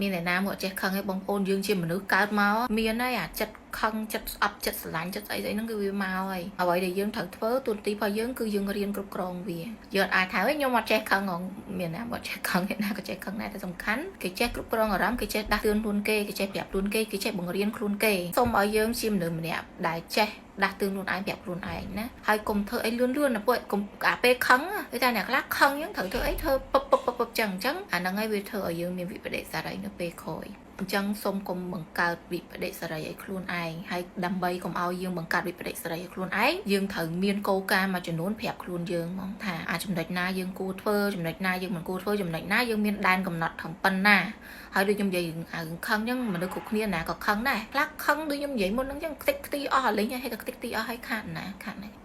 មានអ្នកណាមកចេះខឹងឲ្យបងប្អូនយើងជាមនុស្សកើតមកមានហើយអាចិត្តខឹងចិត្តស្អប់ចិត្តស្រឡាញ់ចិត្តអីហ្នឹងគឺវាមកហើយអ្វីដែលយើងត្រូវធ្វើទូនទីរបស់យើងគឺយើងរៀនគ្រប់គ្រងវាយើងអាចថាខ្ញុំអត់ចេះខឹងមានណាមកចេះខឹងអ្នកណាក៏ចេះខឹងដែរតែសំខាន់គេចេះគ្រប់គ្រងអារម្មណ៍គេចេះដាស់តឿនខ្លួនគេគេចេះប្រាប់ខ្លួនគេគេចេះបង្រៀនខ្លួនគេសូមឲ្យយើងជាមនុស្សម្នាក់ដែលចេះដាស់តឿនខ្លួនឯងប្រាប់ខ្លួនឯងណាហើយកុំធ្វើអីលឿនណាពួកកុំអាពេលខឹងគេថាអ្នកខ្លះខឹងអញ្ចឹងត្រូវធ្វើអីធ្វើពឹបចឹងអាហ្នឹងហើយវាធ្វើឲ្យយើងមានវិបដិសារីនៅពេលក្រោយអញ្ចឹងសូមកុំបង្កើតវិបដិសារីឲ្យខ្លួនឯងហើយដើម្បីកុំឲ្យយើងបង្កើតវិបដិសារីឲ្យខ្លួនឯងយើងត្រូវមានគោលការណ៍មួយចំនួនប្រាប់ខ្លួនយើងហ្មងថាចំណុចណាយើងគួរធ្វើចំណុចណាយើងមិនគួរធ្វើចំណុចណាយើងមានដែនកំណត់ត្រឹមប៉ុណ្ណាហើយដូចខ្ញុំនិយាយរឿងខឹងអញ្ចឹងមនុស្សគ្រប់គ្នាណាក៏ខឹងដែរខ្លះខឹងដូចខ្ញុំនិយាយមុនហ្នឹងអញ្ចឹងខ្ទេចខ្ទីអស់លេងហើយតែខ្ទេចខ្ទីអស់ហើយខាតណា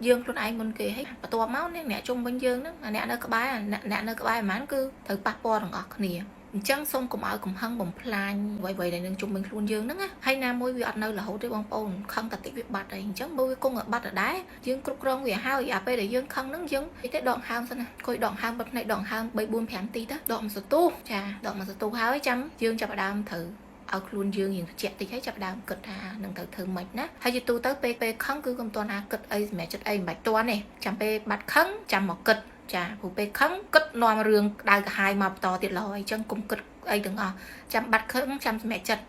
យើងខ្លួនឯងមុនគេហើយបន្ទាប់មកអ្នកជុំវិញយើងហ្នឹងអ្នកនៅក្បែរអ្នកនៅក្បែរហ្មងគឺត្រូវប៉ះពាល់ទាំងអស់គ្នាអញ្ចឹងសូមកុំឲ្យកំហឹងបំផ្លាញអ្វីដែលនឹងជុំវិញខ្លួនយើងហ្នឹងណាហើយណាមួយវាអត់នៅរហូតទេបងប្អូនខឹងតែតិចវាបាត់ហើយអញ្ចឹងបើវាគង់ឲ្យបាត់ដដែលយើងគ្រប់គ្រងវាហើយអាពេលដែលយើងខឹងហ្នឹងយើងទេដកហើមសិនណាគួយដកហើមបិទភ្នែកដកហើម3 4 5នាទីទៅដកមួយសន្ទុះចាដកមួយសន្ទុះហើយចាំយើងចាប់ផ្ដើមត្រូវឲ្យខ្លួនយើងរៀងត្រជាក់តិចហើយចាប់ផ្ដើមគិតថានឹងត្រូវធ្វើម៉េចណាហើយជាទូទៅពេលខឹងគឺកុំតន់អាគិតអីសម្រាប់ចិត្តអីមិនបាច់តន់ទេចាំពេលបាត់ខឹងចាំមកគិតចាព្រោះពេលខឹងគិតនាំរឿងក្តៅក្រហាយមកបន្តទៀតឡើយអញ្ចឹងកុំគិតអីទាំងអស់ចាំបាត់ខឹងចាំសម្រាប់ចិត្ត